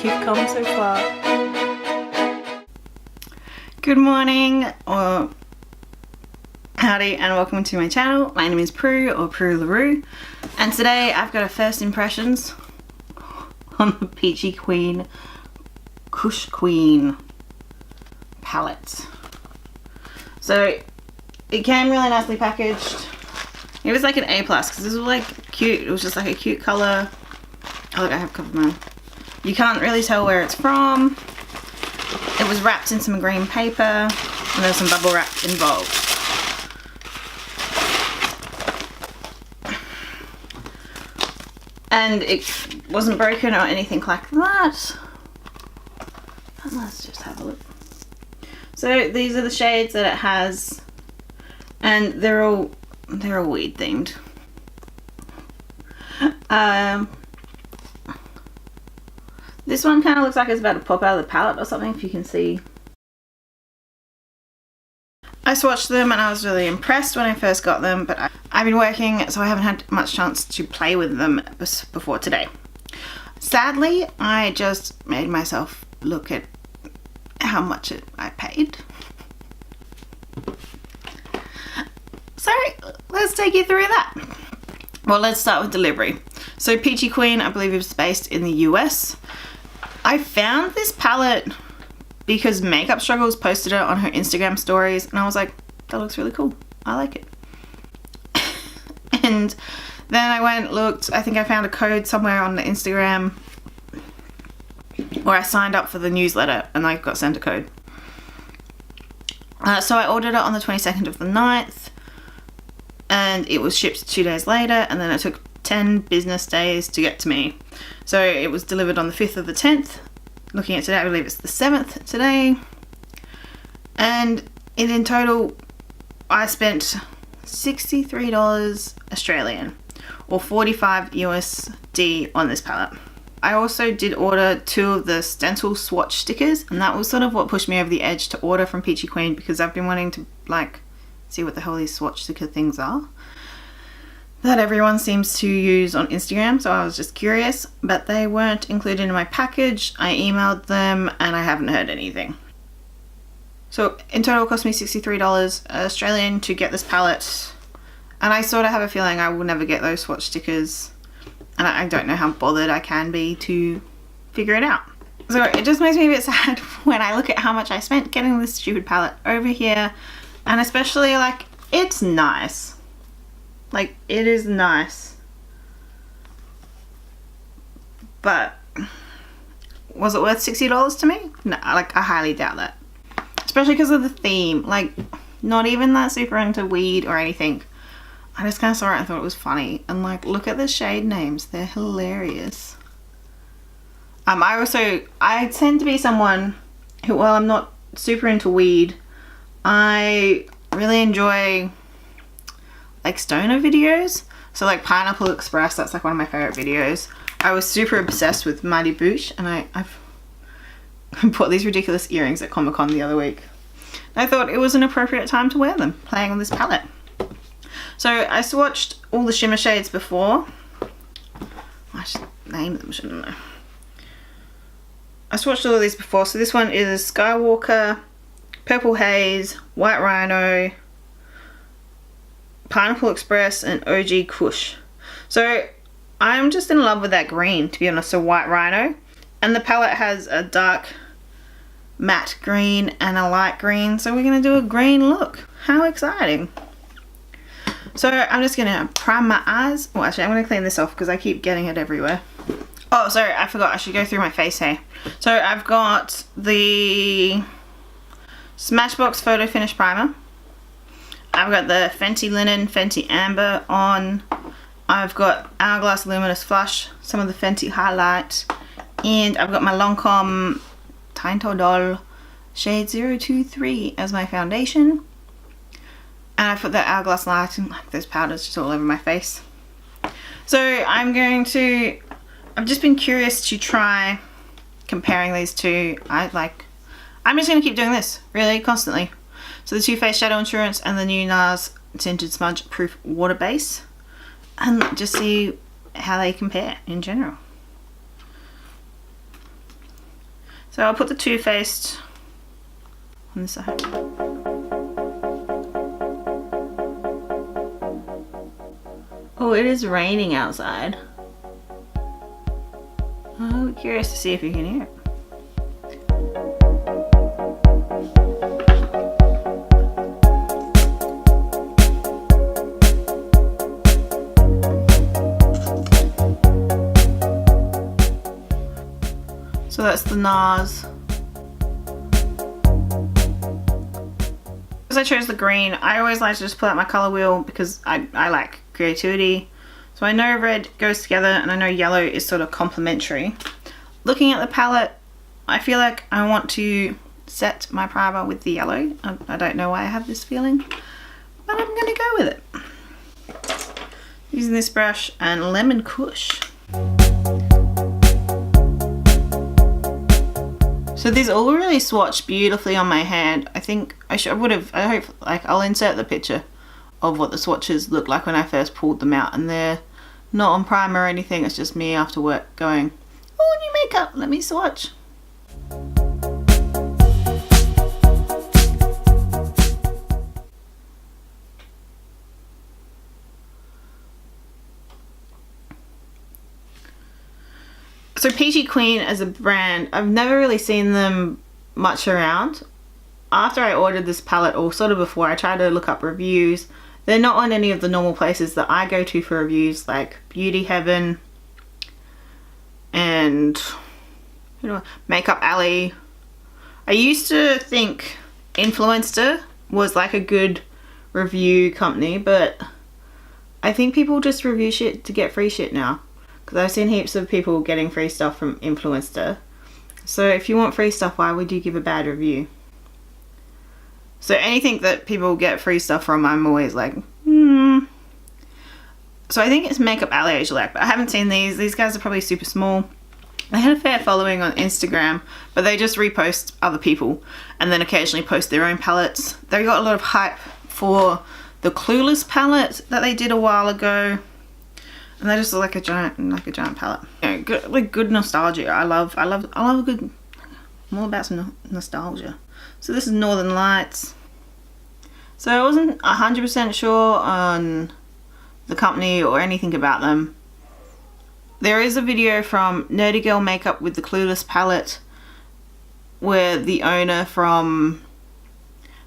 you've come so far. Good morning, or howdy, and welcome to my channel. My name is Prue, or Prue LaRue, and today I've got a first impressions on the Peachy Queen Kush Queen palette. So it came really nicely packaged. It was like an A+, because this was like cute. It was just like a cute colour. Oh look, I have a couple of mine. You can't really tell where it's from. It was wrapped in some green paper, and there was some bubble wrap involved. And it wasn't broken or anything like that. And let's just have a look. So these are the shades that it has, and they're all weed themed. This one kind of looks like it's about to pop out of the palette or something, if you can see. I swatched them and I was really impressed when I first got them, but I've been working, so I haven't had much chance to play with them before today. Sadly, I just made myself look at how much I paid. So let's take you through that. Well, let's start with delivery. So Peachy Queen, I believe, is based in the US. I found this palette because Makeup Struggles posted it on her Instagram stories, and I was like, that looks really cool. I like it. And then I went, looked, I think I found a code somewhere on the Instagram where I signed up for the newsletter and I got sent a code. So I ordered it on the 22nd of the 9th, and it was shipped 2 days later, and then it took 10 business days to get to me. So it was delivered on the 5th of the 10th. Looking at today, I believe it's the 7th today. And in total, I spent $63 Australian, or 45 USD on this palette. I also did order 2 of the stencil swatch stickers, and that was sort of what pushed me over the edge to order from Peachy Queen, because I've been wanting to like see what the hell these swatch sticker things are that everyone seems to use on Instagram, so I was just curious, but they weren't included in my package. I emailed them and I haven't heard anything. So in total it cost me $63 Australian to get this palette, and I sort of have a feeling I will never get those swatch stickers, and I don't know how bothered I can be to figure it out. So it just makes me a bit sad when I look at how much I spent getting this stupid palette over here, and especially like, it's nice. Like, it is nice, but was it worth $60 to me? No, like, I highly doubt that, especially because of the theme. Like, not even that super into weed or anything. I just kind of saw it and thought it was funny, and like, look at the shade names, they're hilarious. I tend to be someone who, while I'm not super into weed, I really enjoy like stoner videos. So like Pineapple Express, that's like one of my favorite videos. I was super obsessed with Mighty Boosh, and I've bought these ridiculous earrings at Comic-Con the other week. I thought it was an appropriate time to wear them, playing on this palette. So I swatched all the shimmer shades before. I should name them, shouldn't I? I swatched all of these before. So this one is Skywalker, Purple Haze, White Rhino, Pineapple Express, and OG Kush. So I'm just in love with that green, to be honest, so White Rhino. And the palette has a dark matte green and a light green, so we're going to do a green look. How exciting. So I'm just going to prime my eyes. Well, actually, I'm going to clean this off because I keep getting it everywhere. Oh, sorry, I forgot. I should go through my face hair. So I've got the Smashbox Photofinish primer. I've got the Fenty Linen, Fenty Amber on. I've got Hourglass Luminous Flush, some of the Fenty Highlight, and I've got my Lancome Teint Idole shade 023 as my foundation. And I put that Hourglass Light and like those powders just all over my face. So I've just been curious to try comparing these two. I'm just going to keep doing this really constantly. So the TooFaced Shadow Insurance and the new Nars Tinted Smudge Proof Water Base, and just see how they compare in general. So I'll put the TooFaced on this side. Oh, it is raining outside. I'm curious to see if you can hear it. So that's the Nars. Because I chose the green, I always like to just pull out my colour wheel because I like creativity. So I know red goes together and I know yellow is sort of complementary. Looking at the palette, I feel like I want to set my primer with the yellow. I don't know why I have this feeling, but I'm going to go with it. Using this brush and Lemon Kush. So these all really swatched beautifully on my hand. I think I hope, like, I'll insert the picture of what the swatches look like when I first pulled them out, and they're not on primer or anything. It's just me after work going, oh, new makeup, let me swatch. So Peachy Queen as a brand, I've never really seen them much around. After I ordered this palette, or sort of before, I tried to look up reviews. They're not on any of the normal places that I go to for reviews, like Beauty Heaven and Makeup Alley. I used to think Influencer was like a good review company, but I think people just review shit to get free shit now. Because I've seen heaps of people getting free stuff from Influencer. So if you want free stuff, why would you give a bad review? So anything that people get free stuff from, I'm always like, So I think it's Makeup Alley I usually like, but I haven't seen these. These guys are probably super small. They had a fair following on Instagram, but they just repost other people and then occasionally post their own palettes. They got a lot of hype for the Clueless palette that they did a while ago. And they just look like a giant palette. You know, good nostalgia. I love a good. I'm all about some nostalgia. So this is Northern Lights. So I wasn't 100% sure on the company or anything about them. There is a video from Nerdy Girl Makeup with the Clueless palette, where the owner from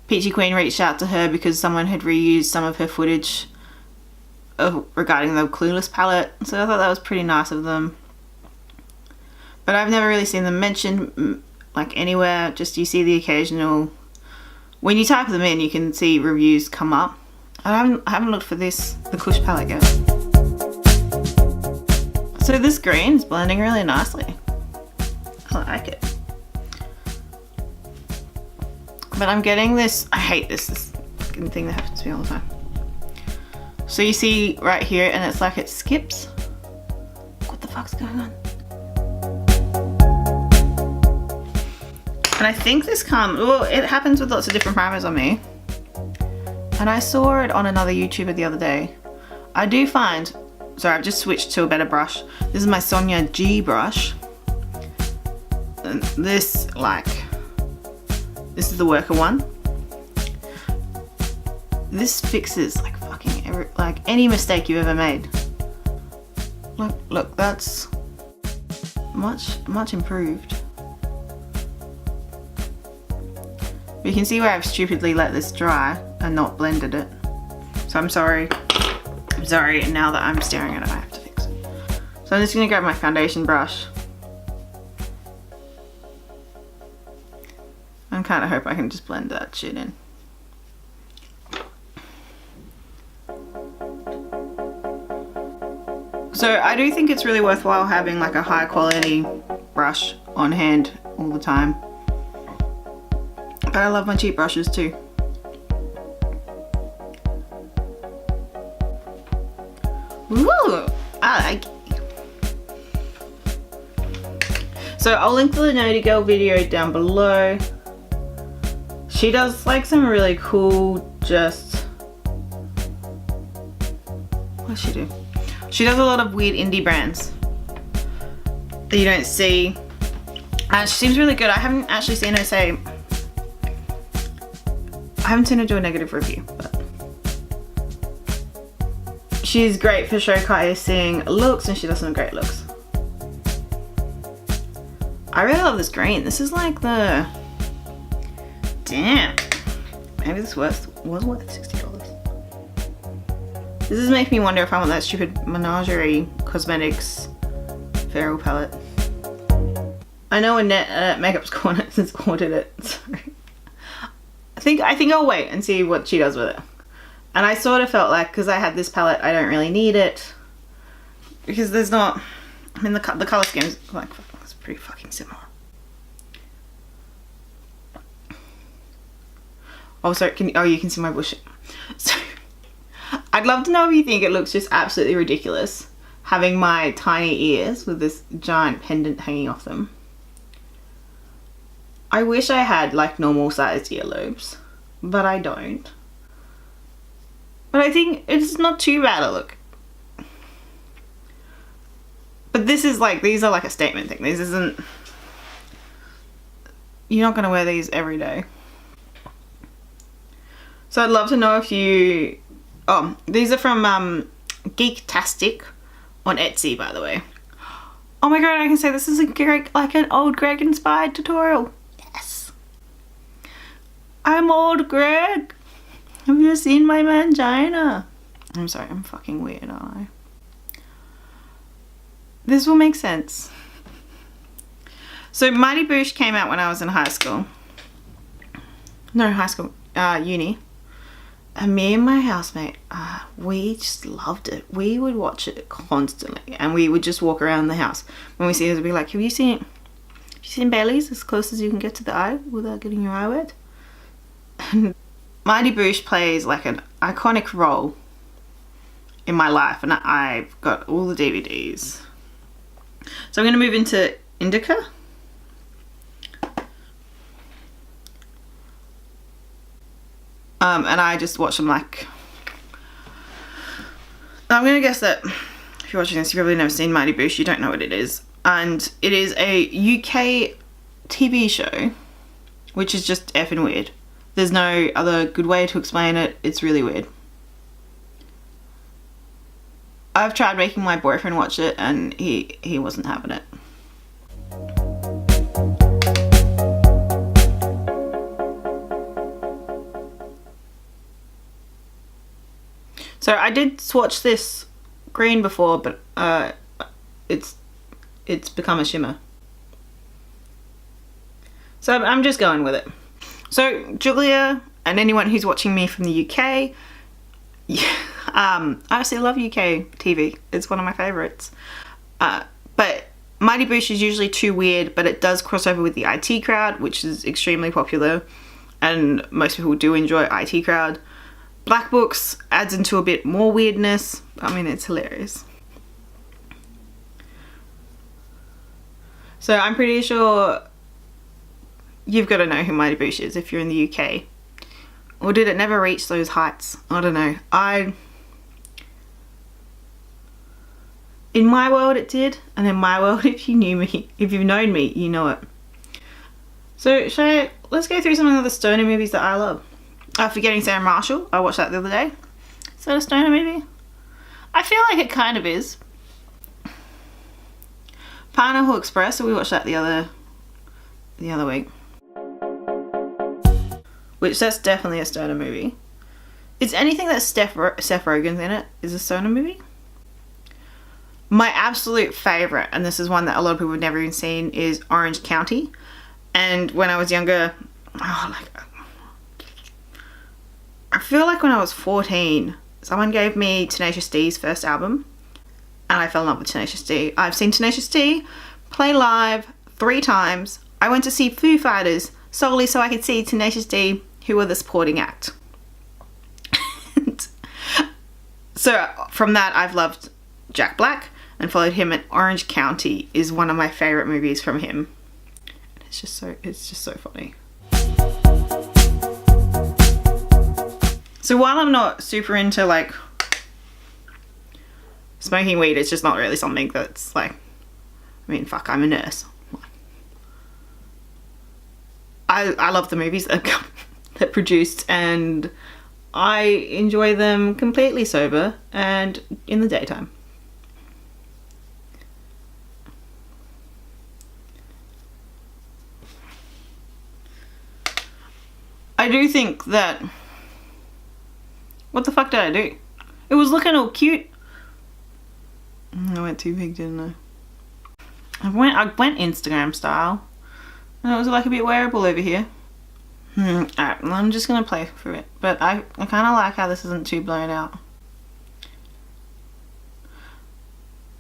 Peachy Queen reached out to her because someone had reused some of her footage regarding the Clueless palette, so I thought that was pretty nice of them. But I've never really seen them mentioned like anywhere. Just you see the occasional, when you type them in, you can see reviews come up. I haven't looked for this, the Kush palette yet. So this green is blending really nicely. I like it. But I'm getting this, I hate this fucking thing that happens to me all the time. So you see right here, and it's like it skips. What the fuck's going on? And I think this comes, well, it happens with lots of different primers on me. And I saw it on another YouTuber the other day. I do find, sorry, I've just switched to a better brush. This is my Sonia G brush. And this is the worker one. This fixes like any mistake you ever made. Look, that's much improved. You can see where I've stupidly let this dry and not blended it. So I'm sorry, and now that I'm staring at it, I have to fix it. So I'm just gonna grab my foundation brush and kind of hope I can just blend that shit in. So I do think it's really worthwhile having like a high quality brush on hand all the time. But I love my cheap brushes too. Ooh, I like it. So I'll link to the Nerdy Girl video down below. She does like some really cool what does she do? She does a lot of weird indie brands that you don't see She seems really good. I haven't actually seen her say, I haven't seen her do a negative review, but she's great for showcasing looks, and she does some great looks. I really love this green. This is like the, damn, maybe this was worth $60. This is making me wonder if I want that stupid Menagerie Cosmetics Feral palette. I know Annette Makeup's Corner has ordered it, so I think I'll wait and see what she does with it. And I sort of felt like, because I had this palette, I don't really need it, because there's not, I mean, the color scheme's like, it's pretty fucking similar. Oh, sorry, you can see my bush. So, I'd love to know if you think it looks just absolutely ridiculous having my tiny ears with this giant pendant hanging off them. I wish I had like normal sized earlobes, but I don't. But I think it's not too bad a look. But this is like, these are like a statement thing. This isn't, you're not gonna wear these every day. So I'd love to know if you, oh, these are from Geektastic on Etsy, by the way. Oh my god, I can say this is a Greg, like an old Greg inspired tutorial. Yes. I'm old Greg. Have you seen my mangina? I'm sorry, I'm fucking weird, aren't I? This will make sense. So Mighty Boosh came out when I was in high school. No, high school, uni. And me and my housemate, we just loved it. We would watch it constantly, and we would just walk around the house. When we see it, we'd be like, have you seen Bailey's as close as you can get to the eye without getting your eye wet? And Mighty Boosh plays like an iconic role in my life, and I've got all the DVDs. So I'm going to move into INDICA. And I just watch them like, I'm going to guess that if you're watching this, you've probably never seen Mighty Boosh, you don't know what it is. And it is a UK TV show, which is just effing weird. There's no other good way to explain it. It's really weird. I've tried making my boyfriend watch it, and he wasn't having it. So I did swatch this green before, but it's become a shimmer. So I'm just going with it. So Julia and anyone who's watching me from the UK, I actually love UK TV. It's one of my favourites. But Mighty Boosh is usually too weird, but it does cross over with the IT crowd, which is extremely popular, and most people do enjoy IT crowd. Black Books adds into a bit more weirdness. I mean, it's hilarious. So I'm pretty sure you've got to know who Mighty Boosh is if you're in the UK. Or did it never reach those heights? I don't know. In my world it did, and in my world, if you knew me, if you've known me, you know it. So let's go through some of the stoner movies that I love. Forgetting Sarah Marshall, I watched that the other day. Is that a stoner movie? I feel like it kind of is. Pineapple Express, so we watched that the other week. Which, that's definitely a stoner movie. Is anything that Seth Rogen's in it is a stoner movie? My absolute favourite, and this is one that a lot of people have never even seen, is Orange County. And when I was younger, I feel like when I was 14, someone gave me Tenacious D's first album, and I fell in love with Tenacious D. I've seen Tenacious D play live 3 times. I went to see Foo Fighters solely so I could see Tenacious D, who were the supporting act. So from that, I've loved Jack Black and followed him, and Orange County is one of my favourite movies from him. It's just so funny. So while I'm not super into like smoking weed, it's just not really something that's like, I mean, fuck, I'm a nurse. I love the movies that that produced, and I enjoy them completely sober and in the daytime. I do think that... What the fuck did I do? It was looking all cute. I went too big, didn't I? I went Instagram style. And it was like a bit wearable over here. Alright, I'm just going to play through it. But I kind of like how this isn't too blown out.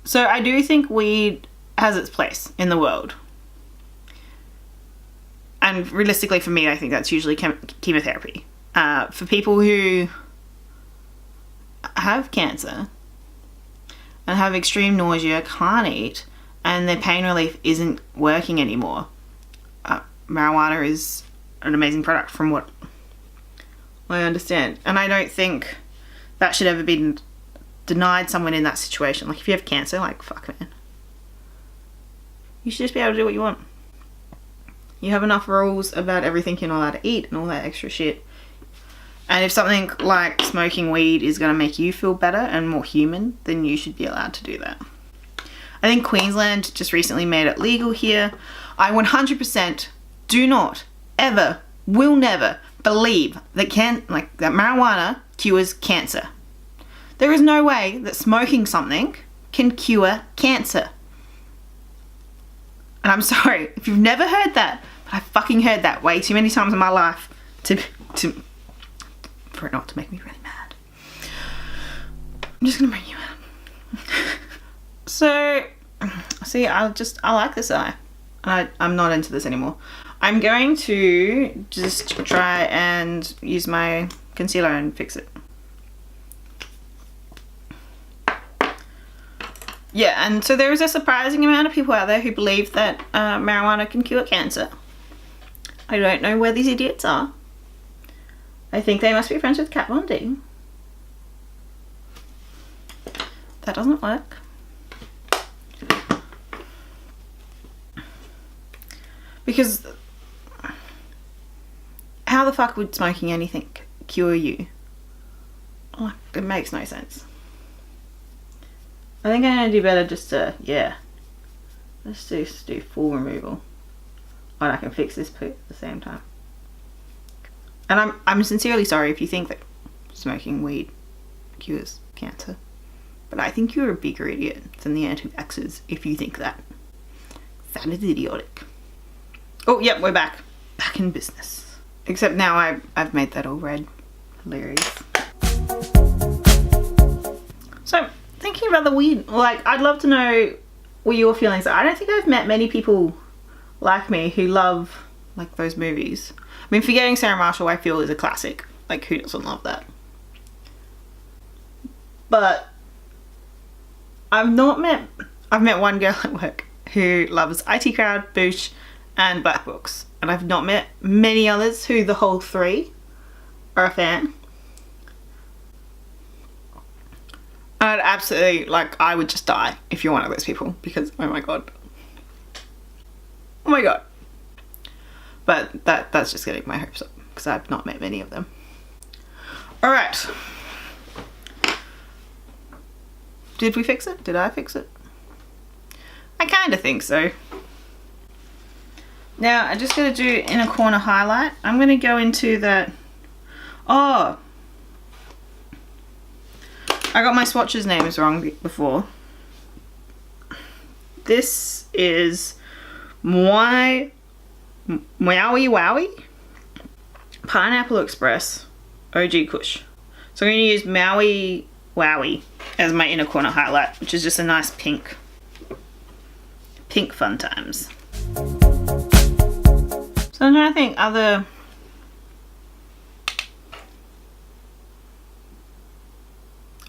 So I do think weed has its place in the world. And realistically for me, I think that's usually chemotherapy. For people who have cancer and have extreme nausea, can't eat, and their pain relief isn't working anymore, marijuana is an amazing product from what I understand. And I don't think that should ever be denied someone in that situation. Like if you have cancer, like fuck man, you should just be able to do what you want. You have enough rules about everything you're not allowed to eat and all that extra shit. And if something like smoking weed is going to make you feel better and more human, then you should be allowed to do that. I think Queensland just recently made it legal here. I 100% do not, ever, will never believe that that marijuana cures cancer. There is no way that smoking something can cure cancer. And I'm sorry if you've never heard that, but I fucking heard that way too many times in my life for it not to make me really mad. I'm just gonna bring you out. So, see, I like this eye. I'm not into this anymore. I'm going to just try and use my concealer and fix it. Yeah, and so there is a surprising amount of people out there who believe that marijuana can cure cancer. I don't know where these idiots are. I think they must be friends with Kat Von D. That doesn't work. Because how the fuck would smoking anything cure you? Like, it makes no sense. I think I'm gonna do better just to, yeah. Let's just do full removal. And I can fix this poo at the same time. And I'm sincerely sorry if you think that smoking weed cures cancer. But I think you're a bigger idiot than the anti-vaxxers if you think that. That is idiotic. Oh, yep, we're back. Back in business. Except now I've made that all red. Hilarious. So, thinking about the weed, like, I'd love to know what your feelings are. I don't think I've met many people like me who love, like, those movies. I mean, Forgetting Sarah Marshall, I feel, is a classic. Like, who doesn't love that? But I've met one girl at work who loves IT Crowd, Boosh, and Black Books. And I've not met many others who the whole three are a fan. I'd absolutely, like, I would just die if you're one of those people, because, oh my god. Oh my god. But that's just getting my hopes up, because I've not met many of them. Alright. Did we fix it? Did I fix it? I kind of think so. Now, I'm just going to do inner corner highlight. I'm going to go into that... Oh! I got my swatches names wrong before. This is MAUI WAUI Pineapple Express OG Kush. So I'm going to use MAUI WAUI as my inner corner highlight, which is just a nice pink fun times. So I'm trying to think other...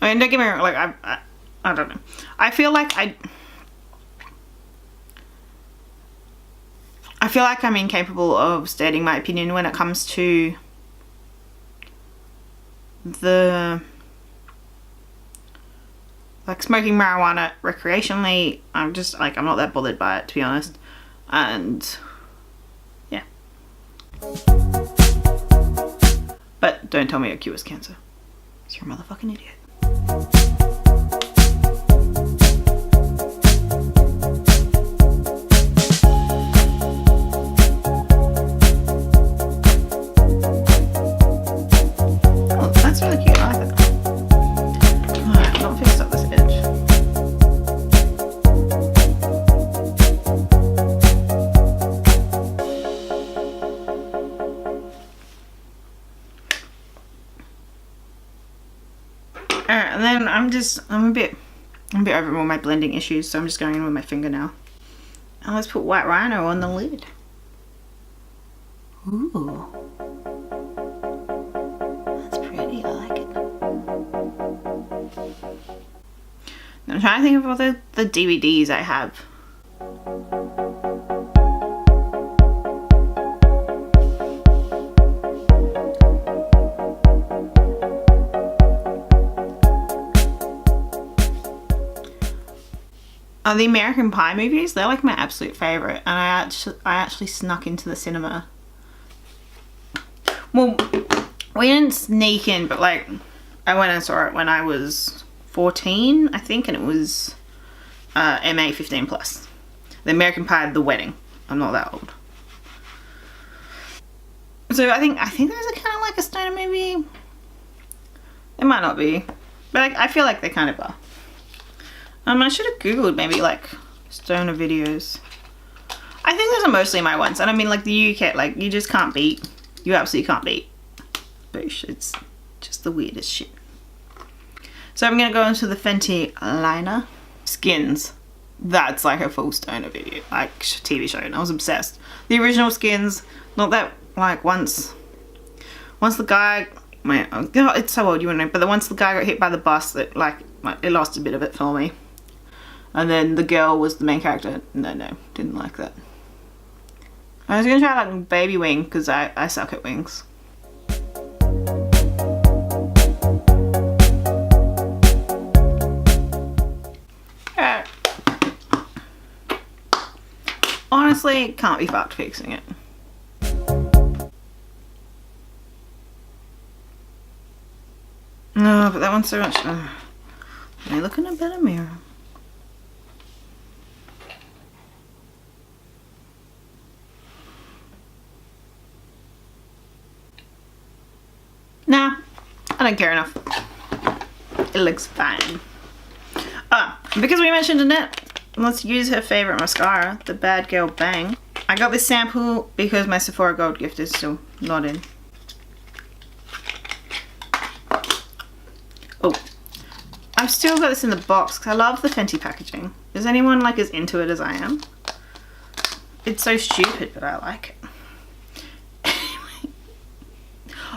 I mean, don't get me wrong, like, I don't know. I feel like I'm incapable of stating my opinion when it comes to the, like, smoking marijuana recreationally. I'm just, like, I'm not that bothered by it, to be honest. And, yeah. But don't tell me your cures cancer. You're a motherfucking idiot. Oh, that's really cute. I like that. Alright, not fixed up this edge. Alright, and then I'm a bit over all my blending issues, so I'm just going in with my finger now. And let's put white rhino on the lid. Ooh. That's pretty, I like it. Now I'm trying to think of all the DVDs I have. The American Pie movies, they're like my absolute favourite, and I actually snuck into the cinema. Well, we didn't sneak in, but like I went and saw it when I was 14, I think, and it was MA 15 plus. The American Pie, The Wedding. I'm not that old. So I think there's a kind of like a stoner movie. It might not be, but I feel like they kind of are. I should have googled maybe like stoner videos. I think those are mostly my ones, and I mean like the UK, like you just can't beat. You absolutely can't beat. Boosh, it's just the weirdest shit. So I'm gonna go into the Fenty liner. Skins. That's like a full stoner video, like TV show, and I was obsessed. The original Skins, not that like once the guy, oh God, it's so old you wouldn't know, but once the guy got hit by the bus, that like it lost a bit of it for me. And then the girl was the main character. No, didn't like that. I was gonna try like Baby Wing because I suck at wings. Alright. Honestly, can't be fucked fixing it. No, but that one's so much. Let me look in a better mirror. Nah, I don't care enough. It looks fine. Because we mentioned Annette, let's use her favorite mascara, the Bad Girl Bang. I got this sample because my Sephora Gold gift is still not in. Oh, I've still got this in the box because I love the Fenty packaging. Is anyone like as into it as I am? It's so stupid, but I like it.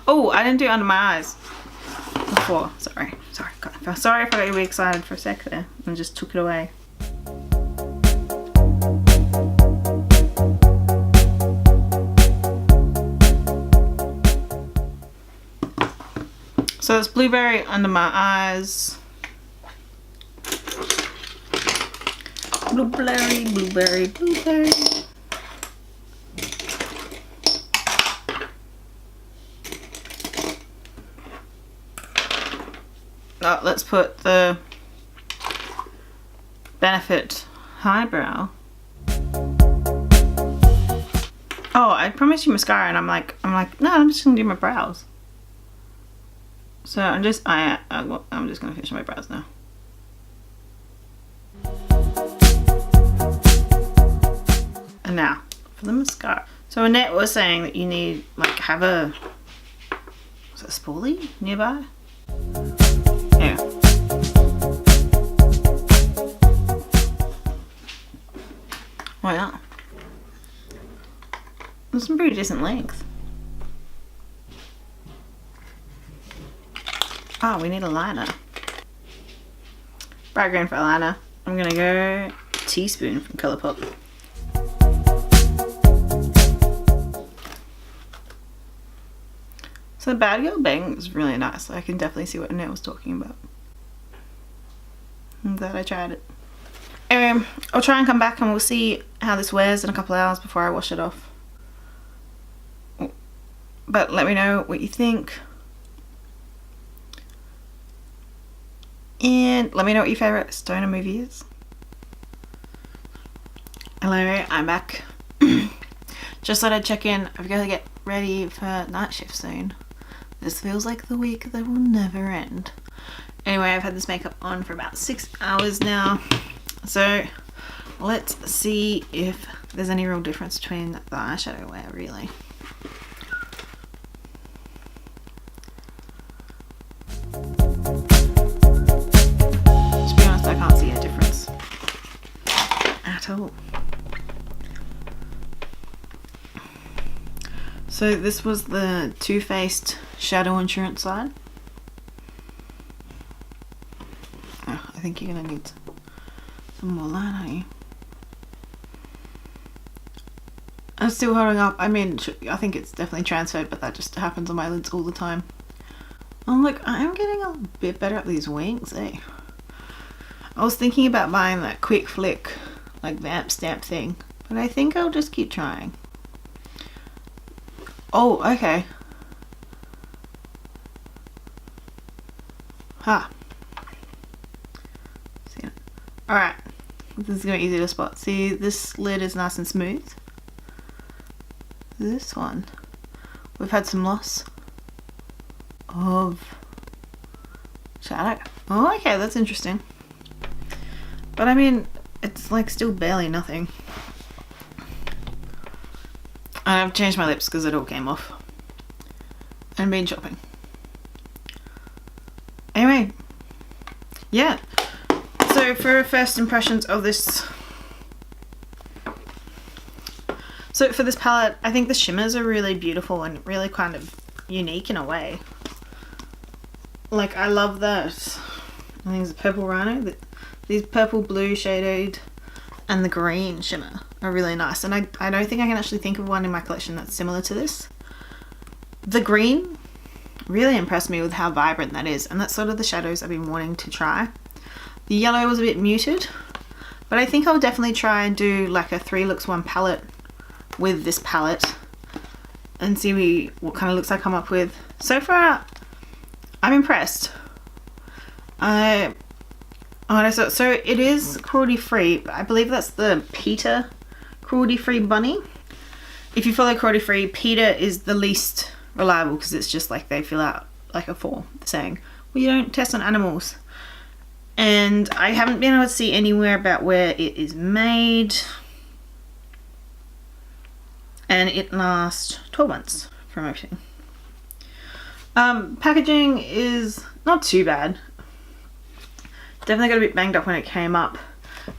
Oh, I didn't do it under my eyes before. Sorry. God, sorry if I got you really excited for a sec there and just took it away. So it's blueberry under my eyes. Blueberry. Oh, let's put the Benefit Highbrow. Oh, I promised you mascara, and I'm like, no, I'm just gonna do my brows. So I'm just gonna finish my brows now. And now for the mascara. So Annette was saying that you need like have a, was it a spoolie nearby? Yeah. Why not? There's some pretty decent length. Oh, we need a liner. Bright green for a liner. I'm gonna go teaspoon from Colourpop. So the Bad Girl Bang is really nice. I can definitely see what Annette was talking about. I'm glad I tried it. Anyway, I'll try and come back and we'll see how this wears in a couple of hours before I wash it off. but let me know what you think. And let me know what your favourite stoner movie is. Hello, I'm back. Just thought I'd check in. I've got to get ready for night shift soon. This feels like the week that will never end. Anyway, I've had this makeup on for about 6 hours now. So let's see if there's any real difference between the eyeshadow wear, really. To be honest, I can't see a difference at all. So this was the TooFaced Shadow Insurance side. Oh, I think you're gonna need some more line, aren't you? I'm still holding up. I mean, I think it's definitely transferred, but that just happens on my lids all the time. Oh look, I am getting a bit better at these wings, eh? I was thinking about buying that quick flick, like vamp stamp thing, but I think I'll just keep trying. Oh, okay. Ha. See it? Alright. This is going to be easy to spot. See, this lid is nice and smooth. This one, we've had some loss of shadow. Oh, okay, that's interesting. But I mean, it's like still barely nothing. I've changed my lips because it all came off. And been shopping. Anyway, yeah. So for first impressions of this, so for this palette, I think the shimmers are really beautiful and really kind of unique in a way. Like, I love that. I think it's a purple RHINO. These purple blue shaded and the green shimmer are really nice, and I don't think I can actually think of one in my collection that's similar to this. The green really impressed me with how vibrant that is, and that's sort of the shadows I've been wanting to try. The yellow was a bit muted, but I think I'll definitely try and do like a 3 looks 1 palette with this palette and see what kind of looks I come up with. So far, I'm impressed. So it is cruelty free, but I believe that's the PETA cruelty free bunny. If you follow cruelty free, PETA is the least reliable because it's just like they fill out like a form saying, well, you don't test on animals. And I haven't been able to see anywhere about where it is made. And it lasts 12 months from everything. Packaging is not too bad. Definitely got a bit banged up when it came up.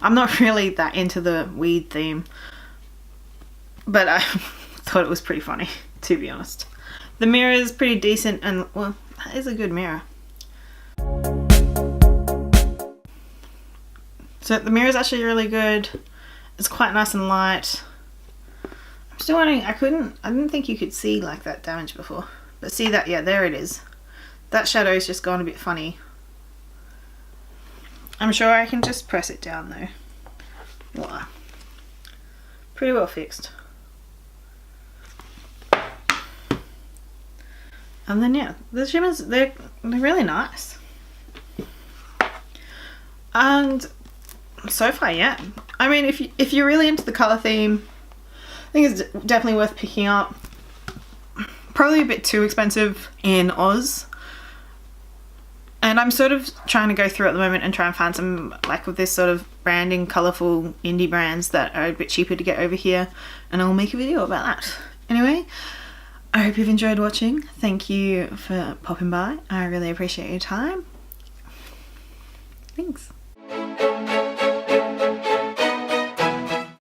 I'm not really that into the weed theme, but I thought it was pretty funny, to be honest. The mirror is pretty decent, and well, that is a good mirror. So the mirror is actually really good. It's quite nice and light. I'm still wondering, I didn't think you could see like that damage before, but see that, yeah, there it is. That shadow's just gone a bit funny. I'm sure I can just press it down though. Voila. Pretty well fixed. And then yeah, the shimmers, they're really nice. And so far, yeah. I mean, if you're really into the colour theme, I think it's definitely worth picking up. Probably a bit too expensive in Oz. And I'm sort of trying to go through at the moment and try and find some, like, with this sort of branding, colourful indie brands that are a bit cheaper to get over here, and I'll make a video about that. Anyway, I hope you've enjoyed watching. Thank you for popping by. I really appreciate your time. Thanks.